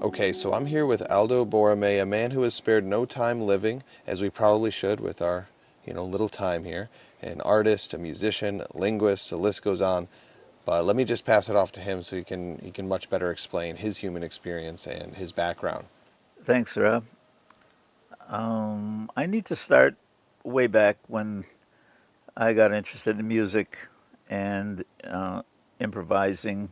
Okay, so I'm here with Aldo Borromei, a man who has spared no time living, as we probably should with our, little time here. An artist, a musician, a linguist, the list goes on. But let me just pass it off to him so he can much better explain his human experience and his background. Thanks, Rob. I need to start way back when I got interested in music and improvising.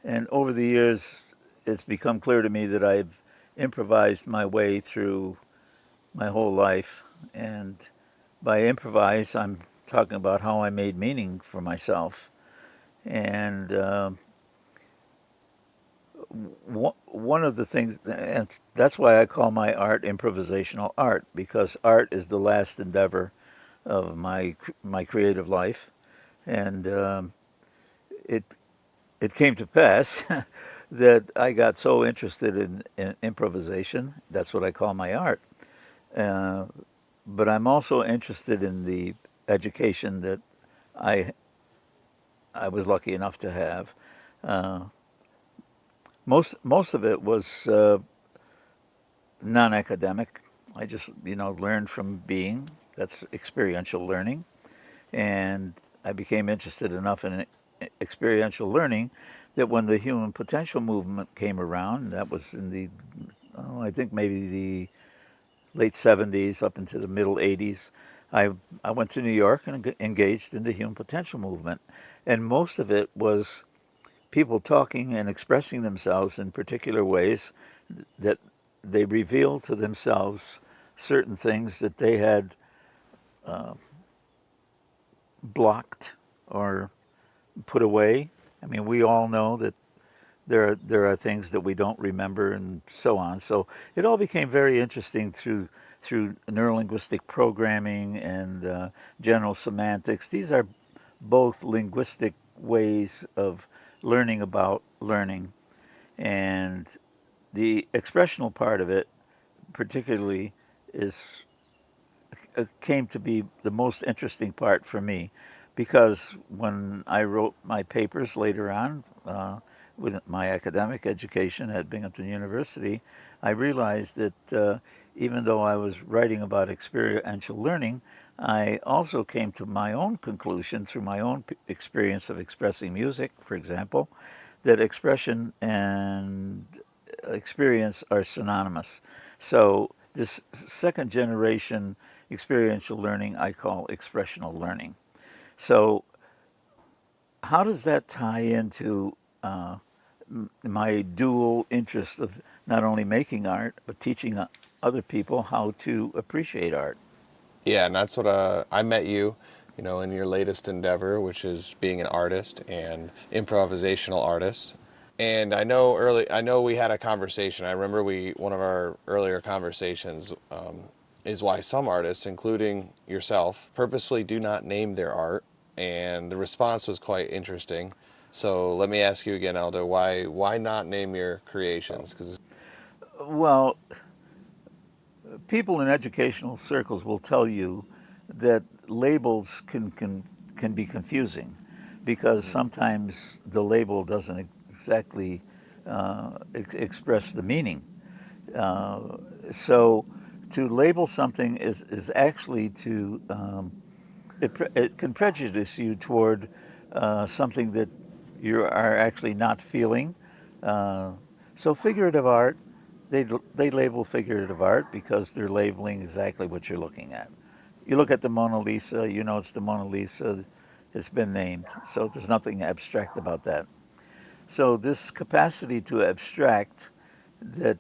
And over the years, it's become clear to me that I've improvised my way through my whole life. And by improvise, I'm talking about how I made meaning for myself. And one of the things, and that's why I call my art improvisational art, because art is the last endeavor of my creative life, and it it came to pass that I got so interested in improvisation. That's what I call my art. Uh, but I'm also interested in the education that I I was lucky enough to have. Uh, most of it was non-academic. I just learned from being. That's experiential learning, and I became interested enough in experiential learning that when the human potential movement came around, that was in the I think maybe the late 70s up into the middle 80s. I went to New York and engaged in the human potential movement, and most of it was people talking and expressing themselves in particular ways that they revealed to themselves certain things that they had blocked or put away. I mean, we all know that there are things that we don't remember and so on. So it all became very interesting through neurolinguistic programming and general semantics. These are both linguistic ways of learning about learning, and the expressional part of it, particularly, is came to be the most interesting part for me, because when I wrote my papers later on with my academic education at Binghamton University, I realized that even though I was writing about experiential learning, I also came to my own conclusion through my own experience of expressing music, for example, that expression and experience are synonymous. So this second generation experiential learning I call expressional learning. So how does that tie into my dual interest of not only making art but teaching other people how to appreciate art? Yeah, and that's what I met you, in your latest endeavor, which is being an artist and improvisational artist. And I know we had a conversation. I remember one of our earlier conversations is why some artists, including yourself, purposefully do not name their art. And the response was quite interesting. So let me ask you again, Aldo, why not name your creations? Because Well, people in educational circles will tell you that labels can be confusing, because sometimes the label doesn't exactly express the meaning. So to label something is actually it can prejudice you toward something that you are actually not feeling. Uh, so figurative art, they label figurative art because they're labeling exactly what you're looking at. You look at the Mona Lisa, you know it's the Mona Lisa. It's been named, so there's nothing abstract about that. So this capacity to abstract that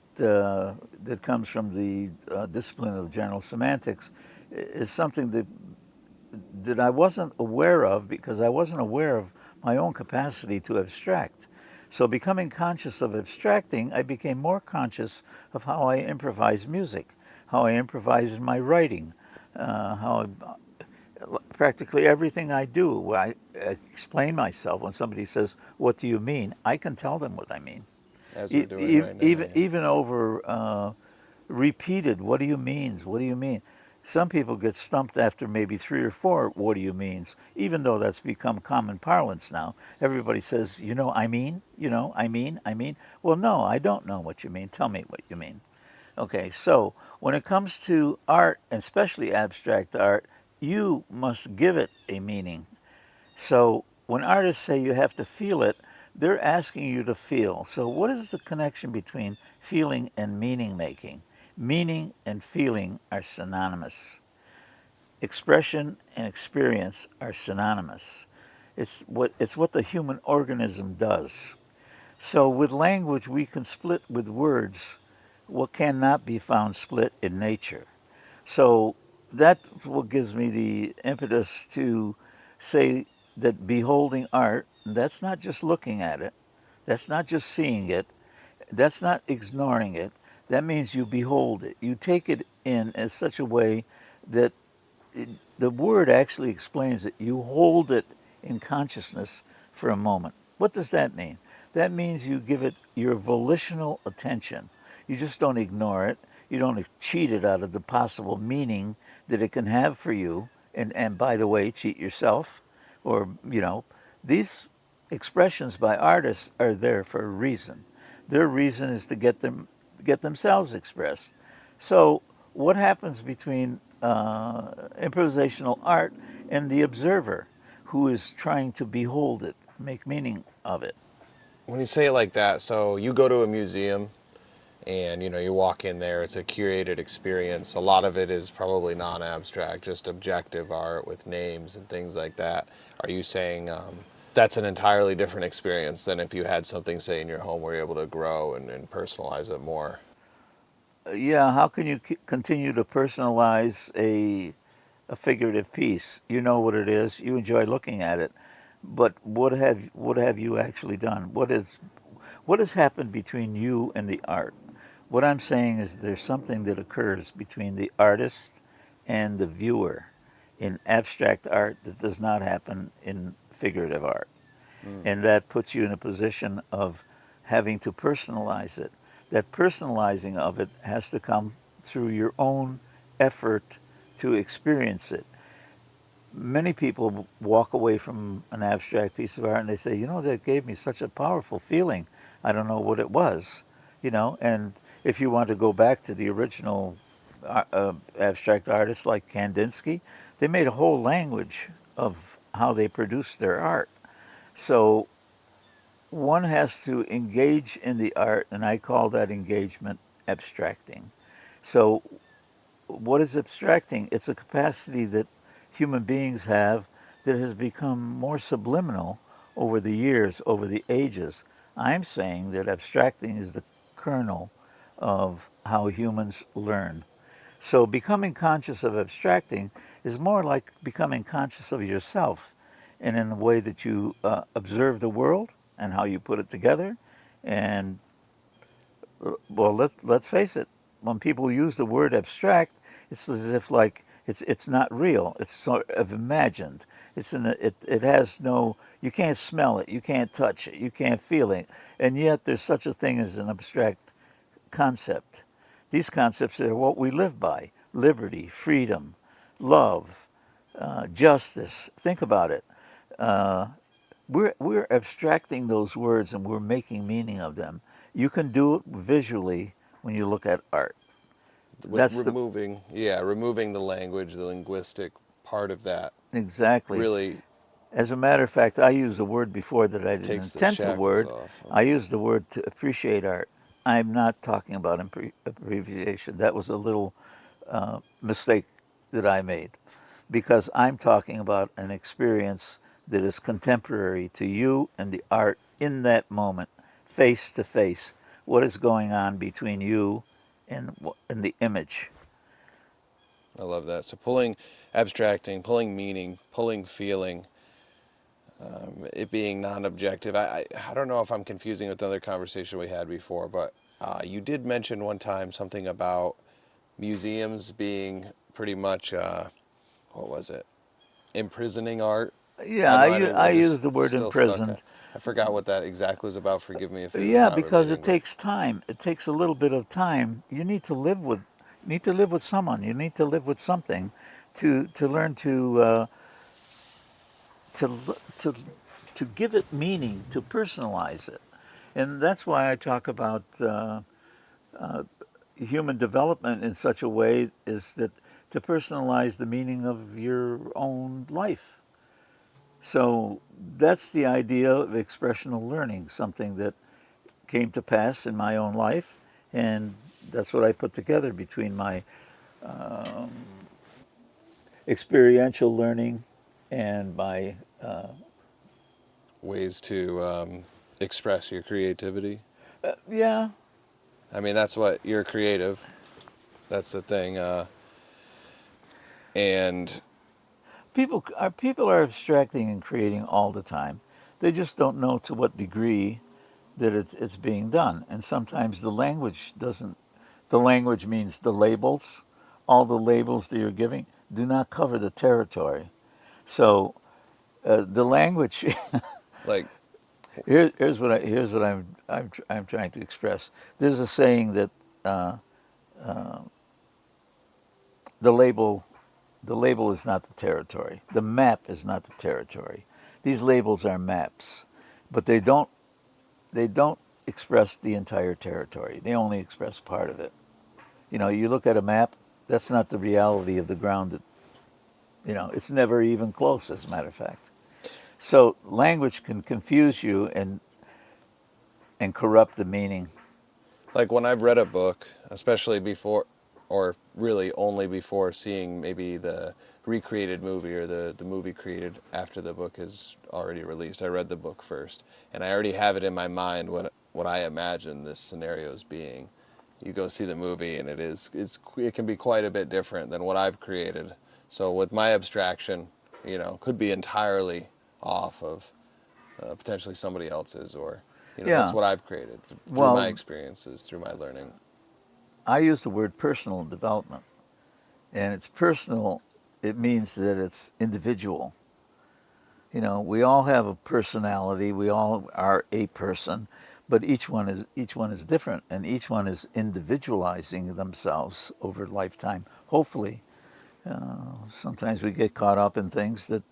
comes from the discipline of general semantics is something that I wasn't aware of, because I wasn't aware of my own capacity to abstract. So becoming conscious of abstracting, I became more conscious of how I improvise music, how I improvise in my writing, how practically everything I do, I explain myself. When somebody says, "What do you mean?" I can tell them what I mean. as we're doing right now, yeah. Even over repeated, "What do you mean? What do you mean?" Some people get stumped after maybe three or four what do you means, even though that's become common parlance now. Everybody says, I mean, I mean. Well, no, I don't know what you mean. Tell me what you mean. Okay, so when it comes to art, and especially abstract art, you must give it a meaning. So when artists say you have to feel it, they're asking you to feel. So, what is the connection between feeling and meaning making? Meaning and feeling are synonymous. Expression and experience are synonymous. It's what the human organism does. So with language we can split with words what cannot be found split in nature. So that's what gives me the impetus to say that beholding art, that's not just looking at it, that's not just seeing it, that's not ignoring it. That means you behold it. You take it in as such a way that the word actually explains it. You hold it in consciousness for a moment. What does that mean? That means you give it your volitional attention. You just don't ignore it. You don't cheat it out of the possible meaning that it can have for you. And by the way, cheat yourself. Or, these expressions by artists are there for a reason. Their reason is to get themselves expressed. So, what happens between improvisational art and the observer who is trying to behold it, make meaning of it? When you say it like that, so you go to a museum and you walk in there, it's a curated experience. A lot of it is probably non-abstract, just objective art with names and things like that. Are you saying that's an entirely different experience than if you had something, say, in your home where you're able to grow and personalize it more? Yeah, how can you continue to personalize a figurative piece? You know what it is. You enjoy looking at it, but what have you actually done? What has happened between you and the art? What I'm saying is there's something that occurs between the artist and the viewer in abstract art that does not happen in figurative art. Mm. And that puts you in a position of having to personalize it. That personalizing of it has to come through your own effort to experience it. Many people walk away from an abstract piece of art and they say, that gave me such a powerful feeling. I don't know what it was, And if you want to go back to the original abstract artists like Kandinsky, they made a whole language of how they produced their art. So one has to engage in the art, and I call that engagement abstracting. So, what is abstracting? It's a capacity that human beings have that has become more subliminal over the years, over the ages. I'm saying that abstracting is the kernel of how humans learn. So, becoming conscious of abstracting is more like becoming conscious of yourself and in the way that you observe the world and how you put it together. And, well, let's face it, when people use the word abstract, it's as if like it's not real. It's sort of imagined. It has no, you can't smell it, you can't touch it, you can't feel it. And yet there's such a thing as an abstract concept. These concepts are what we live by: liberty, freedom, love, justice. Think about it. Uh, we're abstracting those words and we're making meaning of them. You can do it visually when you look at art. With That's the removing the language, the linguistic part of that exactly. really As a matter of fact, I used a word before that I didn't takes the intend to shackles word. off. I used the word to appreciate art. I'm not talking about abbreviation. That was a little mistake that I made because I'm talking about an experience that is contemporary to you and the art in that moment, face to face. What is going on between you and the image? I love that. So pulling, abstracting, pulling meaning, pulling feeling, it being non-objective. I don't know if I'm confusing with another conversation we had before, but you did mention one time something about museums being pretty much what was it? Imprisoning art. Yeah, I know I didn't. I I'm use just the word still stuck. imprisoned. I forgot what that exactly was about. Forgive me if it was Yeah, not because it relating, but takes time. It takes a little bit of time. You need to live with. need to live with someone. You need to live with something to learn to to to give it meaning, to personalize it, and that's why I talk about human development in such a way is that to personalize the meaning of your own life. So that's the idea of expressional learning, something that came to pass in my own life, and that's what I put together between my experiential learning and my Ways to express your creativity. yeah. I mean, that's what you're creative. That's the thing. And People are abstracting and creating all the time. They just don't know to what degree that it's being done. And sometimes the language doesn't. The language means the labels. All the labels that you're giving do not cover the territory. So the language. like, Here's what I'm trying to express. There's a saying that the label the label is not the territory. The map is not the territory. These labels are maps, but they don't express the entire territory. They only express part of it. You look at a map, that's not the reality of the ground that it's never even close, as a matter of fact. So language can confuse you and corrupt the meaning. like when I've read a book, especially before, or really only before seeing maybe the recreated movie or the movie created after the book is already released. I read the book first, and I already have it in my mind what I imagine this scenario as being. You go see the movie, and it can be quite a bit different than what I've created. So with my abstraction, could be entirely off of potentially somebody else's, or that's Yeah. what I've created through my Well, experiences, through my learning. I use the word personal development, and it's personal. It means that it's individual. We all have a personality. We all are a person, but each one is different, and each one is individualizing themselves over lifetime. Hopefully, sometimes we get caught up in things that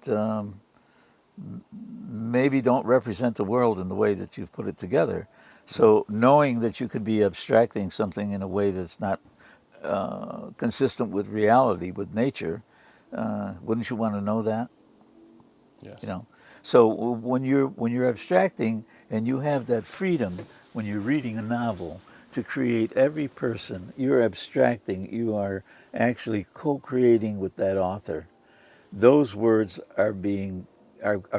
maybe don't represent the world in the way that you've put it together. So knowing that you could be abstracting something in a way that's not consistent with reality, with nature, wouldn't you want to know that? you Yes. know so when you're abstracting and you have that freedom when you're reading a novel to create every person you're abstracting, you are actually co-creating with that author. Those words are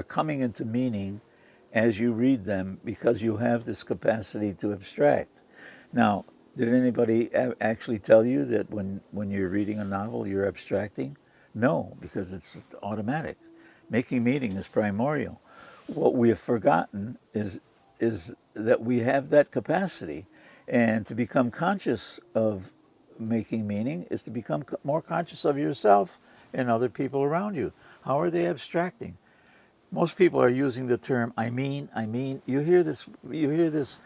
coming into meaning as you read them because you have this capacity to abstract. Now, did anybody actually tell you that when you're reading a novel you're abstracting? No, because it's automatic. Making meaning is primordial. What we have forgotten is that we have that capacity, and to become conscious of making meaning is to become more conscious of yourself and other people around you. How are they abstracting? Most people are using the term "I mean." I mean. You hear this. You hear this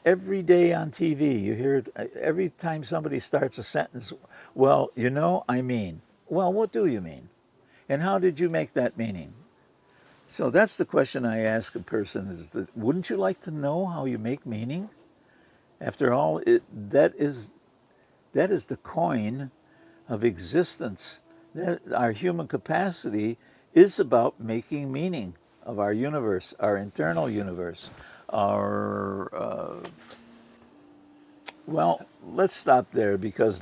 every day on TV. You hear it every time somebody starts a sentence. Well, I mean. Well, what do you mean? And how did you make that meaning? So that's the question I ask a person: is that wouldn't you like to know how you make meaning? After all, that is the coin of existence. That our human capacity is about making meaning of our universe, our internal universe, our well. Let's stop there because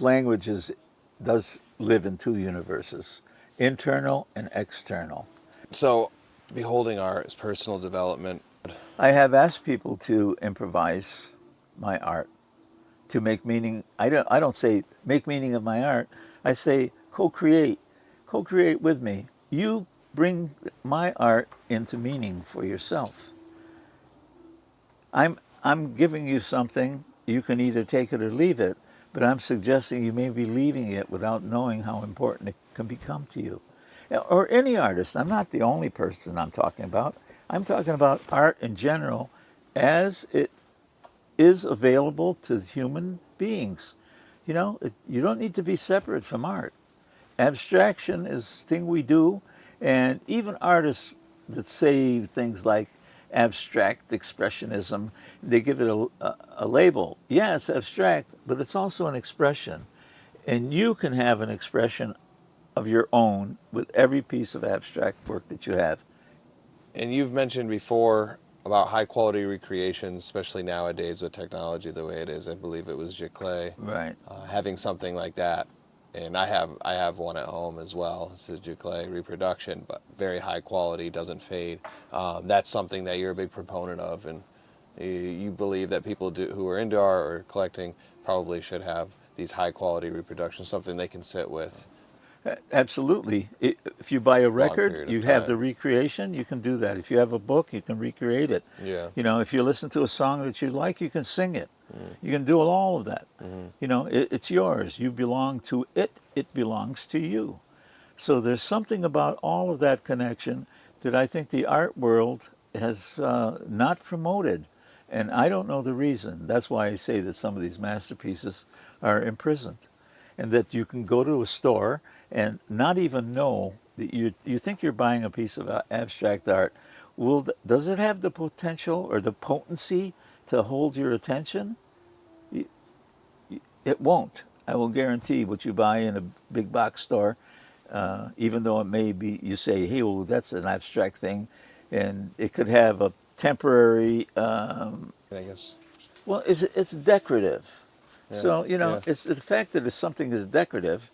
does live in two universes, internal and external. So, beholding art is personal development. I have asked people to improvise my art, to make meaning. I don't say make meaning of my art. I say co-create. Co-create with me. You bring my art into meaning for yourself. I'm giving you something. You can either take it or leave it, but I'm suggesting you may be leaving it without knowing how important it can become to you. Or any artist. I'm not the only person I'm talking about. I'm talking about art in general as it is available to human beings. You know, you don't need to be separate from art. Abstraction is a thing we do, and even artists that say things like abstract expressionism, they give it a label. Yeah, it's abstract, but it's also an expression. And you can have an expression of your own with every piece of abstract work that you have. And you've mentioned before about high quality recreations, especially nowadays with technology the way it is. I believe it was Giclée, Right. having something like that. And I have one at home as well. It's a Giclée reproduction, but very high quality, doesn't fade. That's something that you're a big proponent of, and you believe that people who are into art or collecting probably should have these high quality reproductions, something they can sit with Absolutely. If you buy a a long record, period of you have the time. recreation, you can do that. If you have a book, you can recreate it. Yeah. You know, if you listen to a song that you like, you can sing it. You can do all of that. You know, it's yours. You belong to it, it belongs to you. So there's something about all of that connection that I think the art world has not promoted. And I don't know the reason. That's why I say that some of these masterpieces are imprisoned. And that you can go to a store and not even know that you think you're buying a piece of abstract art. Does it have the potential or the potency to hold your attention? It won't. I will guarantee what you buy in a big box store, even though it may be, you say, hey, well, that's an abstract thing, and it could have a temporary, I guess. well, it's decorative. Yeah. So, you know, Yeah. it's the fact that it's something is decorative,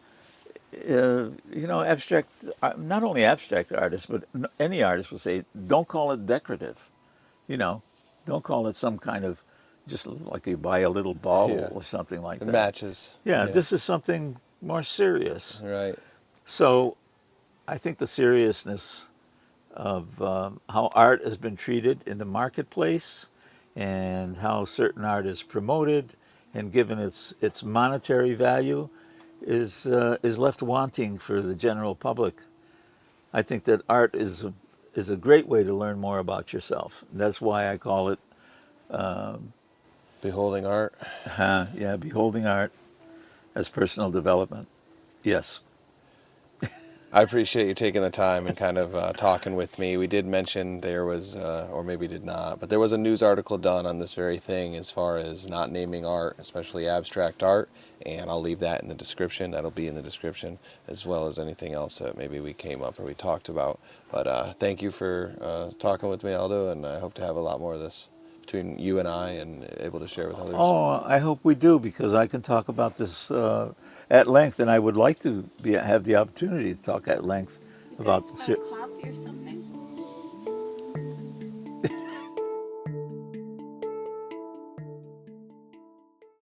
you know, abstract, not only abstract artists, but any artist will say, don't call it decorative. You know, don't call it some kind of, just like you buy a little bauble Yeah. or something like It that. matches. Yeah, Yeah. this is something more serious. Right. So I think the seriousness of how art has been treated in the marketplace and how certain art is promoted and given its monetary value is left wanting for the general public. I think that art is a great way to learn more about yourself. That's why I call it, Beholding art. yeah, beholding art as personal development. Yes. I appreciate you taking the time and kind of talking with me. We did mention there was, or maybe did not, but there was a news article done on this very thing as far as not naming art, especially abstract art. And I'll leave that in the description. That'll be in the description, as well as anything else that maybe we came up or we talked about. But thank you for talking with me, Aldo, and I hope to have a lot more of this between you and I and able to share with others. Oh, I hope we do because I can talk about this at length, and I would like to have the opportunity to talk at length You about guys the. want coffee or something?